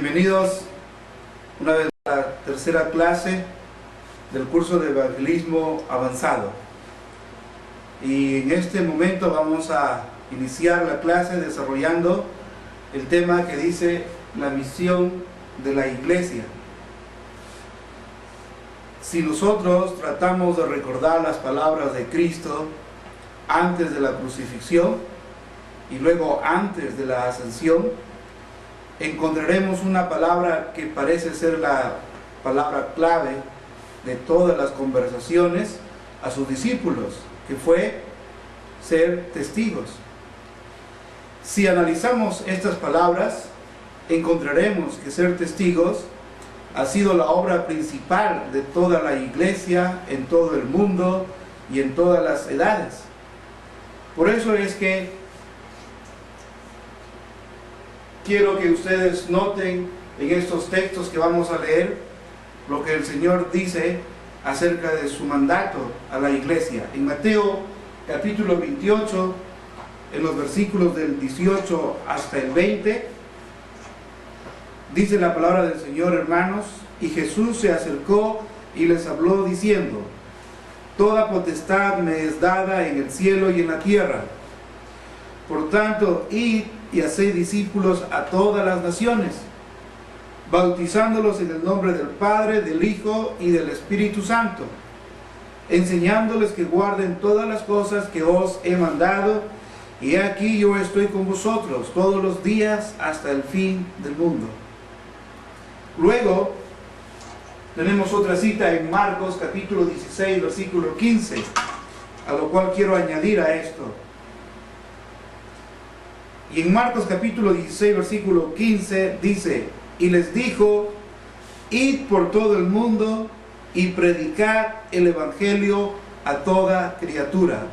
Bienvenidos una vez a la tercera clase del curso de evangelismo avanzado. Y en este momento vamos a iniciar la clase desarrollando el tema que dice la misión de la iglesia. Si nosotros tratamos de recordar las palabras de Cristo antes de la crucifixión y luego antes de la ascensión, encontraremos una palabra que parece ser la palabra clave de todas las conversaciones a sus discípulos, que fue ser testigos. Si analizamos estas palabras, encontraremos que ser testigos ha sido la obra principal de toda la iglesia en todo el mundo y en todas las edades. Por eso es que quiero que ustedes noten en estos textos que vamos a leer lo que el Señor dice acerca de su mandato a la iglesia. En Mateo capítulo 28, en los versículos del 18 hasta el 20, dice la palabra del Señor, hermanos: y Jesús se acercó y les habló diciendo: toda potestad me es dada en el cielo y en la tierra. Por tanto, id y haced discípulos a todas las naciones, bautizándolos en el nombre del Padre, del Hijo y del Espíritu Santo, enseñándoles que guarden todas las cosas que os he mandado, y aquí yo estoy con vosotros todos los días hasta el fin del mundo. Luego tenemos otra cita en Marcos capítulo 16 versículo 15, a lo cual quiero añadir a esto. Y en Marcos capítulo 16 versículo 15 dice: y les dijo: id por todo el mundo y predicad el evangelio a toda criatura.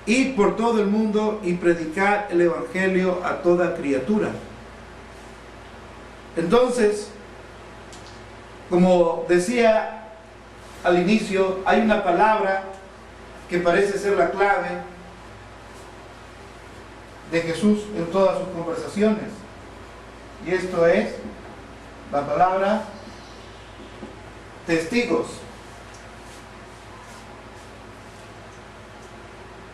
Id por todo el mundo y predicad el evangelio a toda criatura. Entonces, como decía al inicio, hay una palabra que parece ser la clave de Jesús en todas sus conversaciones, y esto es la palabra testigos.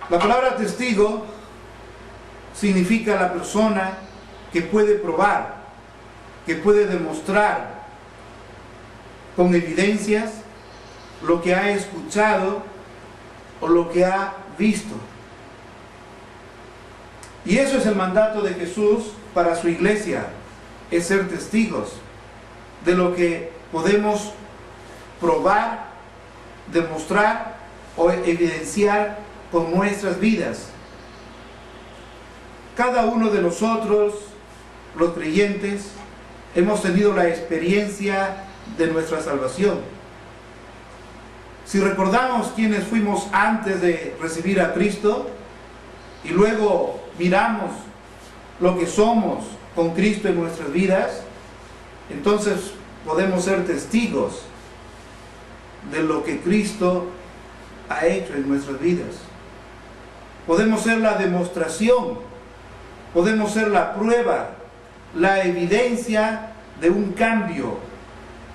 La palabra testigo significa la persona que puede probar, que puede demostrar con evidencias lo que ha escuchado o lo que ha visto. Y eso es el mandato de Jesús para su iglesia, es ser testigos de lo que podemos probar, demostrar o evidenciar con nuestras vidas. Cada uno de nosotros, los creyentes, hemos tenido la experiencia de nuestra salvación. Si recordamos quiénes fuimos antes de recibir a Cristo y luego miramos lo que somos con Cristo en nuestras vidas, entonces podemos ser testigos de lo que Cristo ha hecho en nuestras vidas. Podemos ser la demostración, podemos ser la prueba, la evidencia de un cambio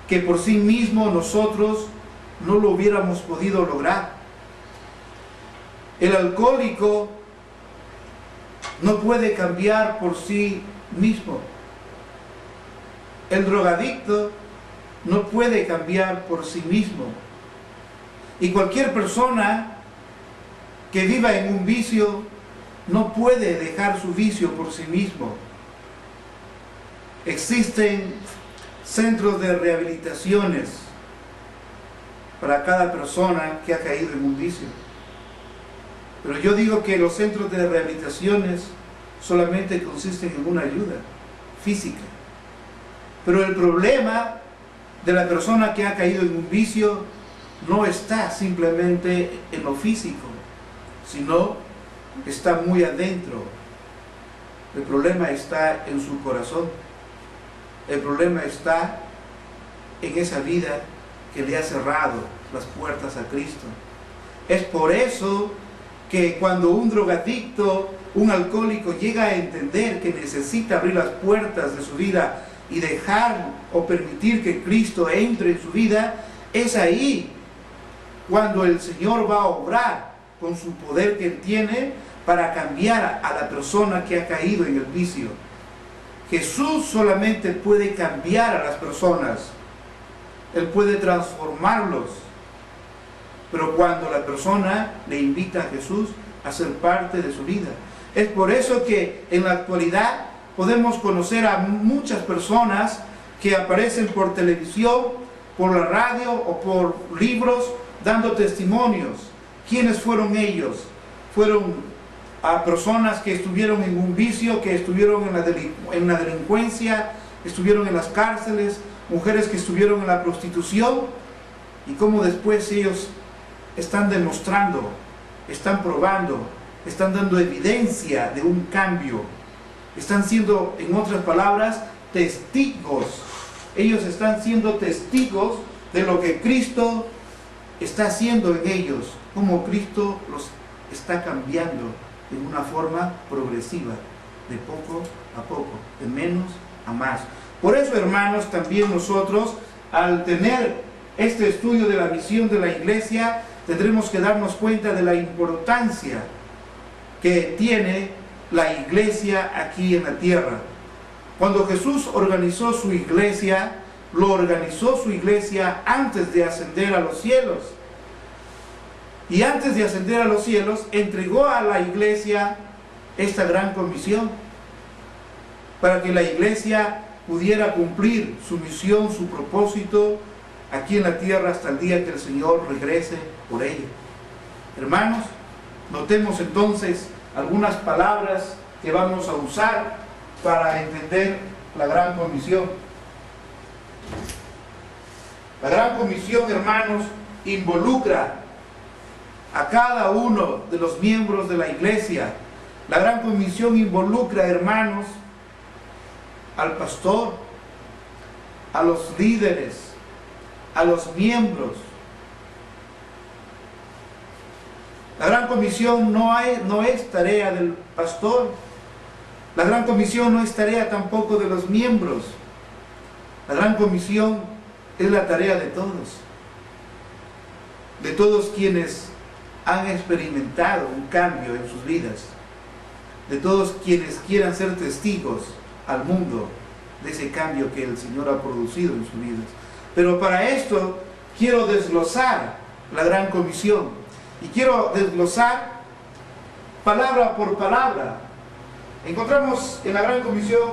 que por sí mismo nosotros no lo hubiéramos podido lograr. El alcohólico no puede cambiar por sí mismo. El drogadicto no puede cambiar por sí mismo. Y cualquier persona que viva en un vicio no puede dejar su vicio por sí mismo. Existen centros de rehabilitaciones para cada persona que ha caído en un vicio. Pero yo digo que los centros de rehabilitaciones solamente consisten en una ayuda física. Pero el problema de la persona que ha caído en un vicio no está simplemente en lo físico, sino está muy adentro. El problema está en su corazón. El problema está en esa vida que le ha cerrado las puertas a Cristo. Es por eso que cuando un drogadicto, un alcohólico llega a entender que necesita abrir las puertas de su vida y dejar o permitir que Cristo entre en su vida, es ahí cuando el Señor va a obrar con su poder que Él tiene para cambiar a la persona que ha caído en el vicio. Jesús solamente puede cambiar a las personas. Él puede transformarlos. Pero cuando la persona le invita a Jesús a ser parte de su vida. Es por eso que en la actualidad podemos conocer a muchas personas que aparecen por televisión, por la radio o por libros dando testimonios. ¿Quiénes fueron ellos? Fueron a personas que estuvieron en un vicio, que estuvieron en la delincuencia, estuvieron en las cárceles, mujeres que estuvieron en la prostitución, y cómo después ellos están demostrando, están probando, están dando evidencia de un cambio. Están siendo, en otras palabras, testigos. Ellos están siendo testigos de lo que Cristo está haciendo en ellos, cómo Cristo los está cambiando de una forma progresiva, de poco a poco, de menos a más. Por eso, hermanos, también nosotros, al tener este estudio de la misión de la iglesia, tendremos que darnos cuenta de la importancia que tiene la iglesia aquí en la tierra. Cuando Jesús organizó su iglesia, lo organizó su iglesia antes de ascender a los cielos. Y antes de ascender a los cielos, entregó a la iglesia esta gran comisión, para que la iglesia pudiera cumplir su misión, su propósito, aquí en la tierra hasta el día que el Señor regrese por ella. Hermanos, notemos entonces algunas palabras que vamos a usar para entender la gran comisión. La gran comisión, hermanos, involucra a cada uno de los miembros de la iglesia. La gran comisión involucra, hermanos, al pastor, a los líderes, a los miembros. La gran comisión no es tarea del pastor. La gran comisión no es tarea tampoco de los miembros. La gran comisión es la tarea de todos quienes han experimentado un cambio en sus vidas, de todos quienes quieran ser testigos al mundo de ese cambio que el Señor ha producido en sus vidas. Pero para esto quiero desglosar la gran comisión, y quiero desglosar palabra por palabra. Encontramos en la gran comisión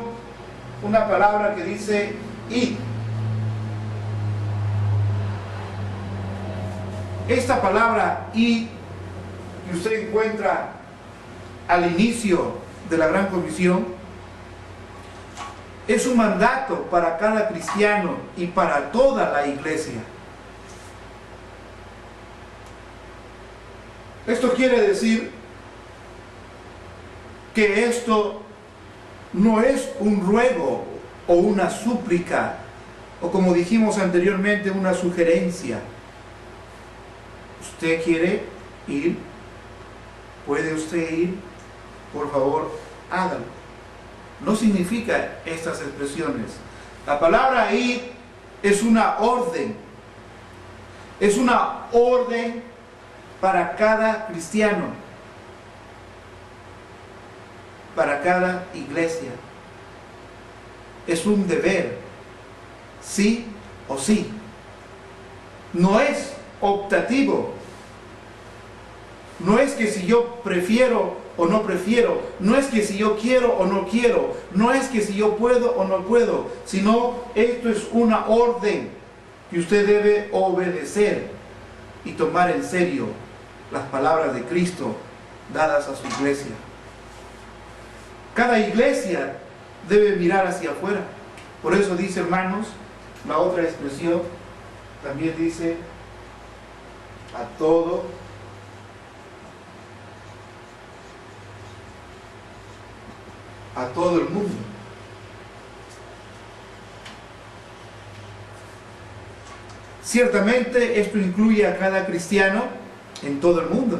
una palabra que dice id. Esta palabra id, que usted encuentra al inicio de la gran comisión, es un mandato para cada cristiano y para toda la iglesia. Esto quiere decir que esto no es un ruego o una súplica, o como dijimos anteriormente, una sugerencia. ¿Usted quiere ir? ¿Puede usted ir? Por favor, hágalo. No significa estas expresiones. La palabra ir es una orden. Es una orden para cada cristiano, para cada iglesia. Es un deber, sí o sí. No es optativo. No es que si yo prefiero o no prefiero, no es que si yo quiero o no quiero, no es que si yo puedo o no puedo, sino esto es una orden que usted debe obedecer y tomar en serio las palabras de Cristo dadas a su iglesia. Cada iglesia debe mirar hacia afuera. Por eso dice, hermanos, la otra expresión también dice a todo el mundo. Ciertamente esto incluye a cada cristiano en todo el mundo.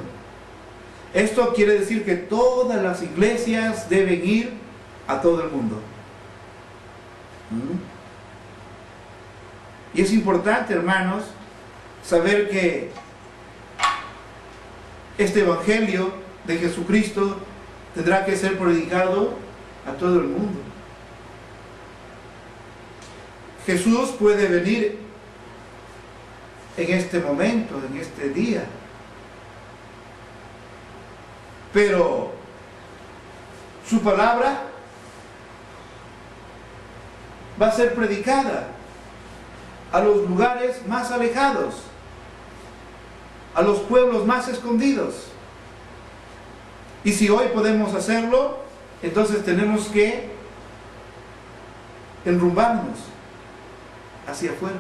Esto quiere decir que todas las iglesias deben ir a todo el mundo. ¿Mm? Y es importante, hermanos, saber que este Evangelio de Jesucristo tendrá que ser predicado a todo el mundo. Jesús puede venir en este momento, en este día, pero su palabra va a ser predicada a los lugares más alejados, a los pueblos más escondidos. Y si hoy podemos hacerlo, entonces tenemos que enrumbarnos hacia afuera.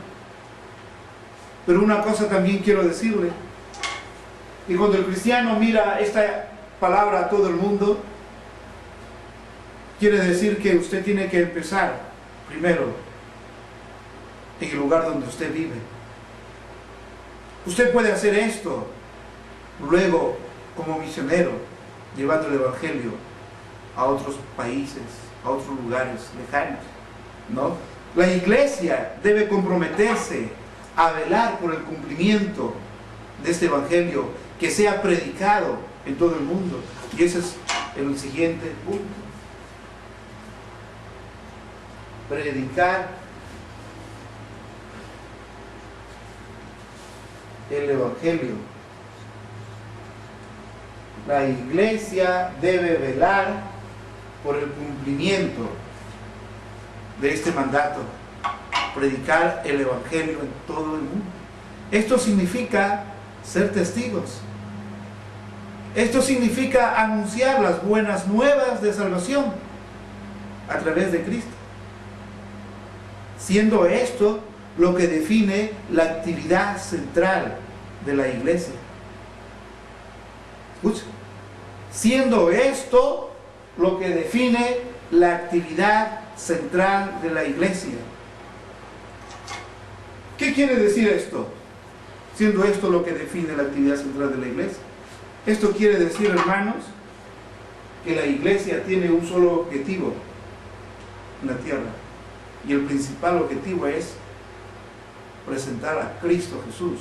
Pero una cosa también quiero decirle, y cuando el cristiano mira esta palabra a todo el mundo, quiere decir que usted tiene que empezar primero en el lugar donde usted vive. Usted puede hacer esto luego como misionero, llevando el Evangelio a otros países, a otros lugares lejanos, ¿no? La iglesia debe comprometerse a velar por el cumplimiento de este Evangelio, que sea predicado en todo el mundo. Y ese es el siguiente punto. Predicar el Evangelio. La iglesia debe velar por el cumplimiento de este mandato, predicar el Evangelio en todo el mundo. Esto significa ser testigos. Esto significa anunciar las buenas nuevas de salvación a través de Cristo, siendo esto lo que define la actividad central de la iglesia. Escucha, siendo esto lo que define la actividad central de la iglesia. ¿Qué quiere decir esto? Siendo esto lo que define la actividad central de la iglesia. Esto quiere decir, hermanos, que la iglesia tiene un solo objetivo en la tierra. Y el principal objetivo es presentar a Cristo Jesús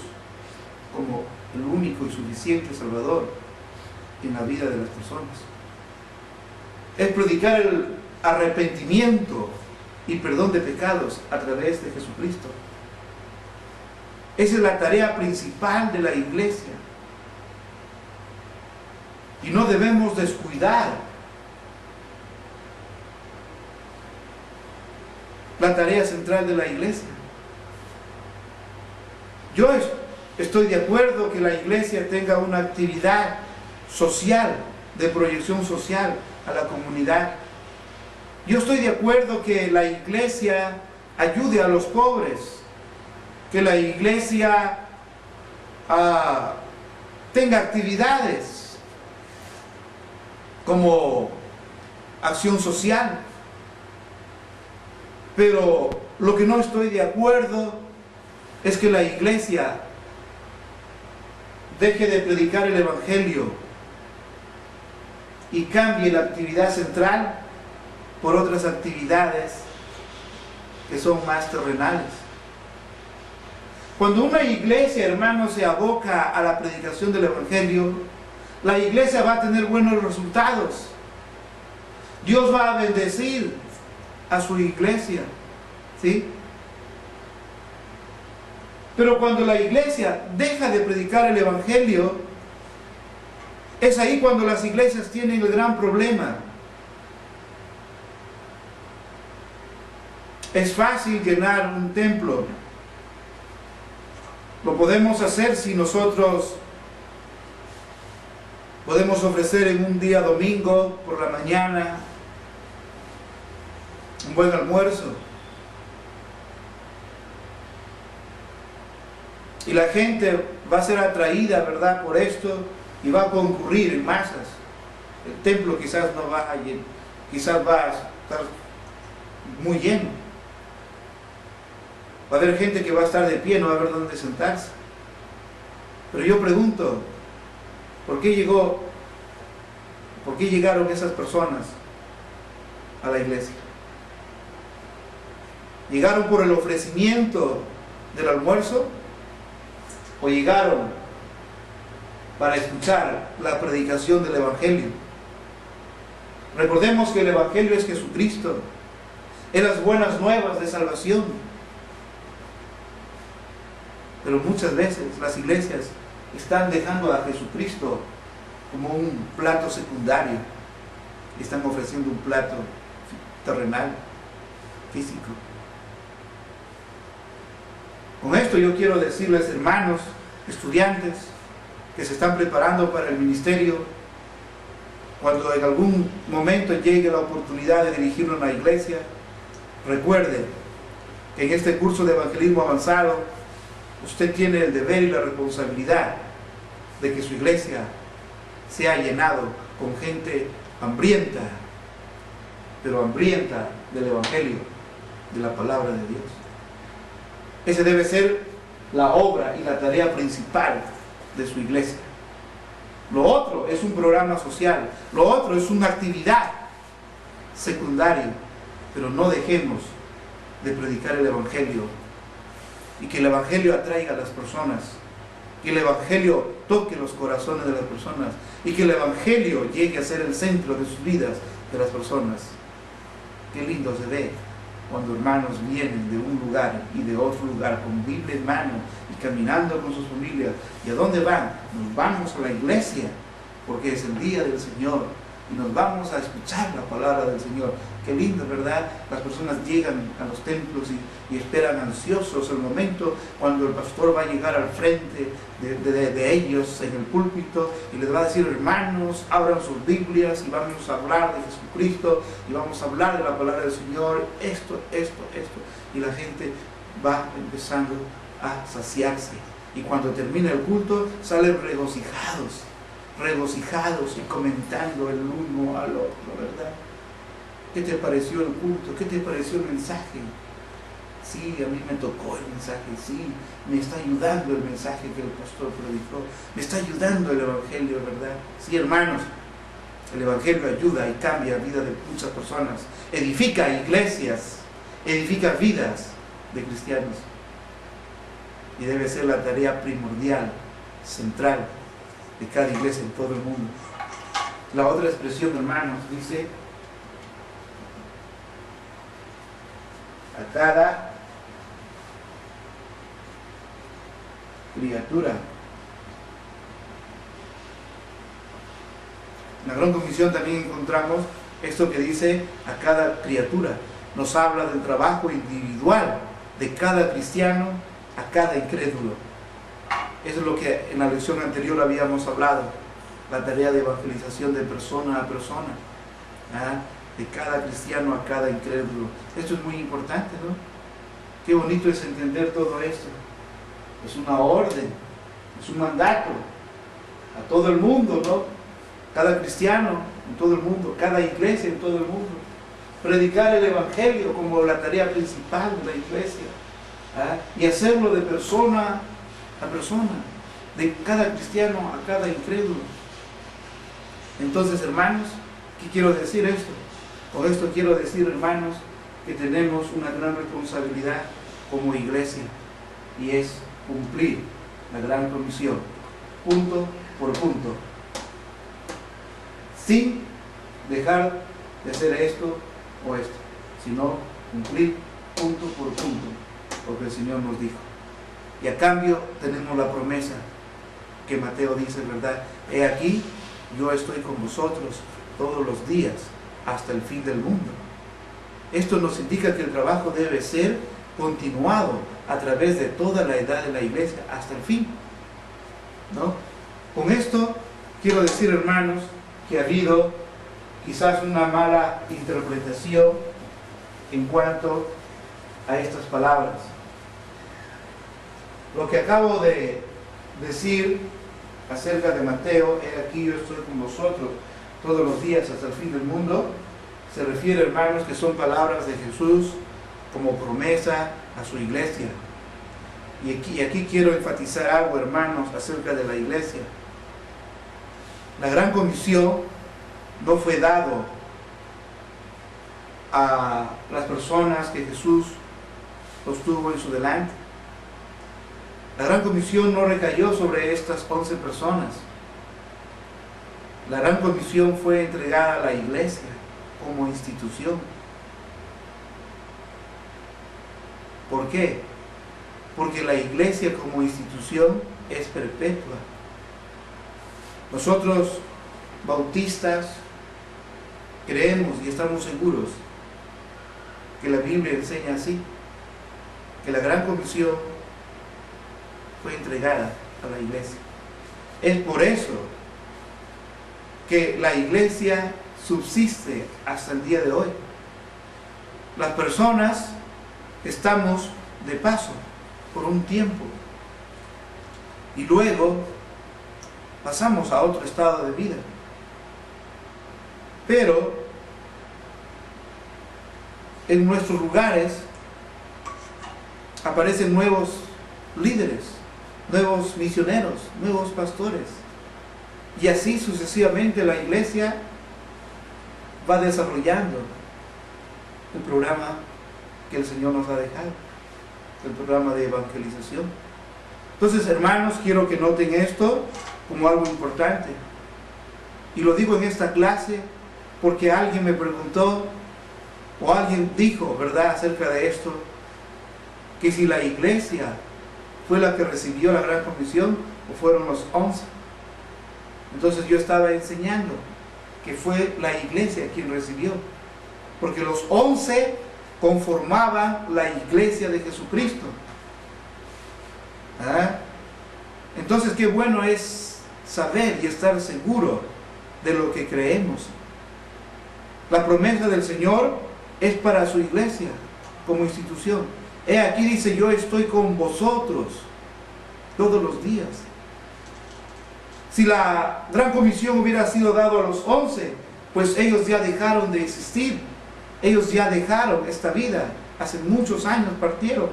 como el único y suficiente Salvador en la vida de las personas. Es predicar el arrepentimiento y perdón de pecados a través de Jesucristo. Esa es la tarea principal de la iglesia. Y no debemos descuidar la tarea central de la iglesia. Yo estoy de acuerdo que la iglesia tenga una actividad social, de proyección social a la comunidad. Yo estoy de acuerdo que la iglesia ayude a los pobres, que la iglesia tenga actividades como acción social. Pero lo que no estoy de acuerdo es que la iglesia deje de predicar el Evangelio y cambie la actividad central por otras actividades que son más terrenales. Cuando una iglesia, hermanos, se aboca a la predicación del Evangelio, la iglesia va a tener buenos resultados. Dios va a bendecir a su iglesia, ¿sí? Pero cuando la iglesia deja de predicar el Evangelio, es ahí cuando las iglesias tienen el gran problema. Es fácil llenar un templo. Lo podemos hacer si nosotros podemos ofrecer en un día domingo por la mañana un buen almuerzo. Y la gente va a ser atraída, ¿verdad?, por esto y va a concurrir en masas. El templo quizás no va a llenar, quizás va a estar muy lleno. Va a haber gente que va a estar de pie, no va a haber dónde sentarse. Pero yo pregunto, ¿por qué llegaron esas personas a la iglesia? ¿Llegaron por el ofrecimiento del almuerzo? ¿O llegaron para escuchar la predicación del Evangelio? Recordemos que el Evangelio es Jesucristo, es las buenas nuevas de salvación. Pero muchas veces las iglesias están dejando a Jesucristo como un plato secundario. Están ofreciendo un plato terrenal, físico. Con esto yo quiero decirles, hermanos, estudiantes que se están preparando para el ministerio, cuando en algún momento llegue la oportunidad de dirigir una iglesia, recuerden que en este curso de evangelismo avanzado, usted tiene el deber y la responsabilidad de que su iglesia sea llenado con gente hambrienta, pero hambrienta del Evangelio, de la palabra de Dios. Ese debe ser la obra y la tarea principal de su iglesia. Lo otro es un programa social, lo otro es una actividad secundaria, pero no dejemos de predicar el Evangelio y que el Evangelio atraiga a las personas, que el Evangelio toque los corazones de las personas y que el Evangelio llegue a ser el centro de sus vidas de las personas. Qué lindo se ve cuando hermanos vienen de un lugar y de otro lugar con Biblia en mano y caminando con sus familias. ¿Y a dónde van? Nos vamos a la iglesia porque es el día del Señor y nos vamos a escuchar la palabra del Señor. Qué lindo, ¿verdad? Las personas llegan a los templos y esperan ansiosos el momento cuando el pastor va a llegar al frente de ellos en el púlpito y les va a decir: hermanos, abran sus Biblias y vamos a hablar de Jesucristo y vamos a hablar de la palabra del Señor, esto. Y la gente va empezando a saciarse. Y cuando termina el culto, salen regocijados y comentando el uno al otro, ¿verdad? ¿Qué te pareció el culto? ¿Qué te pareció el mensaje? Sí, a mí me tocó el mensaje, sí, me está ayudando el mensaje que el pastor predicó, me está ayudando el Evangelio, ¿verdad? Sí, hermanos, el Evangelio ayuda y cambia la vida de muchas personas, edifica iglesias, edifica vidas de cristianos. Y debe ser la tarea primordial, central, de cada iglesia en todo el mundo. La otra expresión, hermanos, dice: a cada criatura. En la Gran Comisión también encontramos esto que dice a cada criatura. Nos habla del trabajo individual de cada cristiano a cada incrédulo. Eso es lo que en la lección anterior habíamos hablado, la tarea de evangelización de persona a persona, de cada cristiano a cada incrédulo. Esto es muy importante, ¿no? Qué bonito es entender todo esto. Es una orden, es un mandato a todo el mundo, ¿no? Cada cristiano en todo el mundo, cada iglesia en todo el mundo. Predicar el Evangelio como la tarea principal de la iglesia, y hacerlo de persona a persona, de cada cristiano a cada incrédulo. Entonces, hermanos, ¿qué quiero decir esto? Con esto quiero decir, hermanos, que tenemos una gran responsabilidad como iglesia, y es cumplir la gran comisión, punto por punto, sin dejar de hacer esto o esto, sino cumplir punto por punto lo que el Señor nos dijo. Y a cambio tenemos la promesa que Mateo dice, ¿verdad? He aquí, yo estoy con vosotros todos los días hasta el fin del mundo. Esto nos indica que el trabajo debe ser continuado a través de toda la edad de la iglesia hasta el fin, ¿no? Con esto quiero decir, hermanos, que ha habido quizás una mala interpretación en cuanto a estas palabras. Lo que acabo de decir acerca de Mateo, he aquí yo estoy con vosotros todos los días hasta el fin del mundo, se refiere, hermanos, que son palabras de Jesús como promesa a su iglesia. Y aquí quiero enfatizar algo, hermanos, acerca de la iglesia. La gran comisión no fue dado a las personas que Jesús los tuvo en su delante. La gran comisión no recayó sobre estas 11 personas. La gran comisión fue entregada a la iglesia como institución. ¿Por qué? Porque la iglesia como institución es perpetua. Nosotros, bautistas, creemos y estamos seguros que la Biblia enseña así, que la gran comisión fue entregada a la iglesia. Es por eso que la iglesia subsiste hasta el día de hoy. Las personas estamos de paso por un tiempo y luego pasamos a otro estado de vida. Pero en nuestros lugares aparecen nuevos líderes, nuevos misioneros, nuevos pastores. Y así sucesivamente la iglesia va desarrollando el programa que el Señor nos ha dejado, el programa de evangelización. Entonces, hermanos, quiero que noten esto como algo importante. Y lo digo en esta clase porque alguien me preguntó, o alguien dijo, ¿verdad?, acerca de esto, que si la iglesia fue la que recibió la gran comisión o fueron los 11. Entonces yo estaba enseñando que fue la iglesia quien recibió, porque los 11 conformaban la iglesia de Jesucristo. ¿Ah? Entonces qué bueno es saber y estar seguro de lo que creemos. La promesa del Señor es para su iglesia como institución. He aquí, dice, yo estoy con vosotros todos los días. Si la gran comisión hubiera sido dado a los 11, pues ellos ya dejaron de existir. Ellos ya dejaron esta vida. Hace muchos años partieron.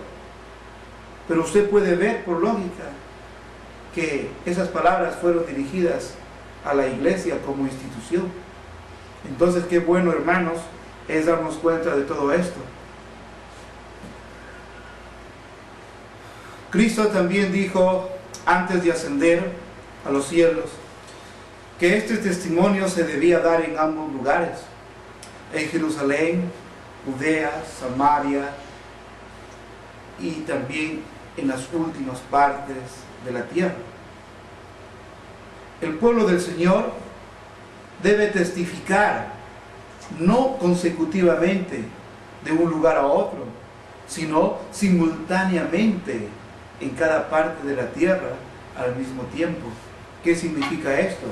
Pero usted puede ver por lógica que esas palabras fueron dirigidas a la iglesia como institución. Entonces, qué bueno, hermanos, es darnos cuenta de todo esto. Cristo también dijo, antes de ascender a los cielos, que este testimonio se debía dar en ambos lugares, en Jerusalén, Judea, Samaria y también en las últimas partes de la tierra. El pueblo del Señor debe testificar, no consecutivamente de un lugar a otro, sino simultáneamente en cada parte de la tierra al mismo tiempo. ¿Qué significa esto?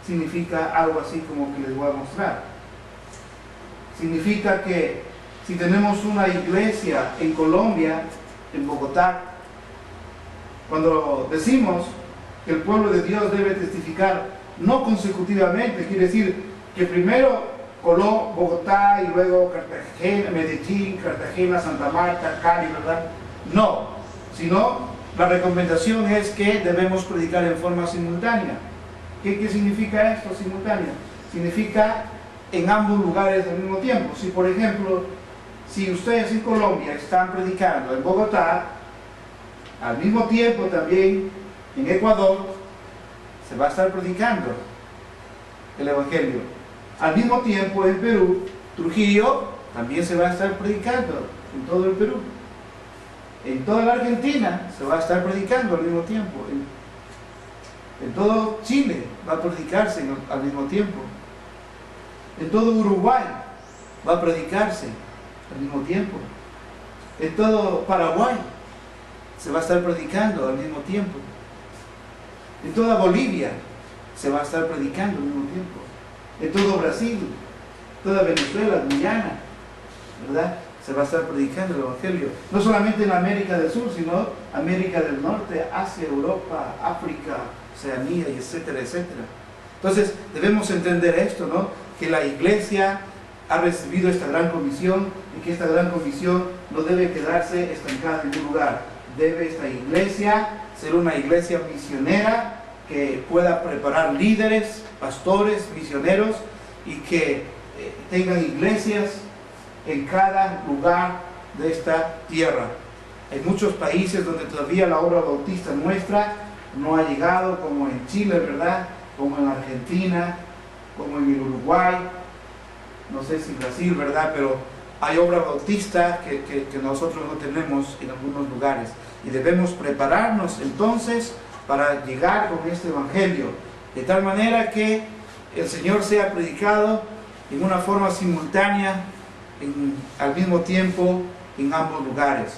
Significa algo así como que les voy a mostrar. Significa que si tenemos una iglesia en Colombia, en Bogotá, cuando decimos que el pueblo de Dios debe testificar no consecutivamente, quiere decir que primero Colón, Bogotá y luego Cartagena, Medellín, Cartagena, Santa Marta, Cali, ¿verdad? No, sino la recomendación es que debemos predicar en forma simultánea. ¿Qué significa esto, simultánea? Significa en ambos lugares al mismo tiempo. Si, por ejemplo, si ustedes en Colombia están predicando en Bogotá, al mismo tiempo también en Ecuador se va a estar predicando el Evangelio. Al mismo tiempo en Perú, Trujillo, también se va a estar predicando en todo el Perú. En toda la Argentina se va a estar predicando al mismo tiempo. En todo Chile va a predicarse al mismo tiempo. En todo Uruguay va a predicarse al mismo tiempo. En todo Paraguay se va a estar predicando al mismo tiempo. En toda Bolivia se va a estar predicando al mismo tiempo. En todo Brasil, toda Venezuela, Guyana, ¿verdad?, se va a estar predicando el Evangelio. No solamente en América del Sur, sino América del Norte, Asia, Europa, África, Oceanía, y etcétera, etcétera. Entonces, debemos entender esto, ¿no?, que la iglesia ha recibido esta gran comisión y que esta gran comisión no debe quedarse estancada en un lugar. Debe esta iglesia ser una iglesia misionera que pueda preparar líderes, pastores, misioneros y que tengan iglesias en cada lugar de esta tierra. Hay muchos países donde todavía la obra bautista nuestra no ha llegado, como en Chile, ¿verdad? Como en Argentina, como en el Uruguay, no sé si Brasil, ¿verdad? Pero hay obra bautista que nosotros no tenemos en algunos lugares. Y debemos prepararnos entonces para llegar con este evangelio, de tal manera que el Señor sea predicado en una forma simultánea, al mismo tiempo, en ambos lugares.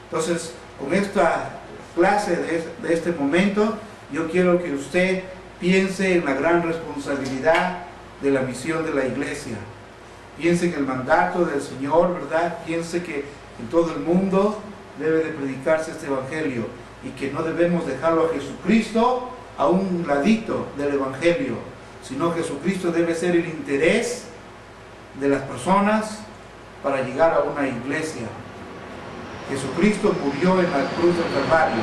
Entonces, con esta clase de este momento, yo quiero que usted piense en la gran responsabilidad de la misión de la iglesia. Piense en el mandato del Señor, ¿verdad? Piense que en todo el mundo debe de predicarse este evangelio y que no debemos dejarlo a Jesucristo a un ladito del evangelio, sino Jesucristo debe ser el interés de las personas para llegar a una iglesia. Jesucristo murió en la cruz del Calvario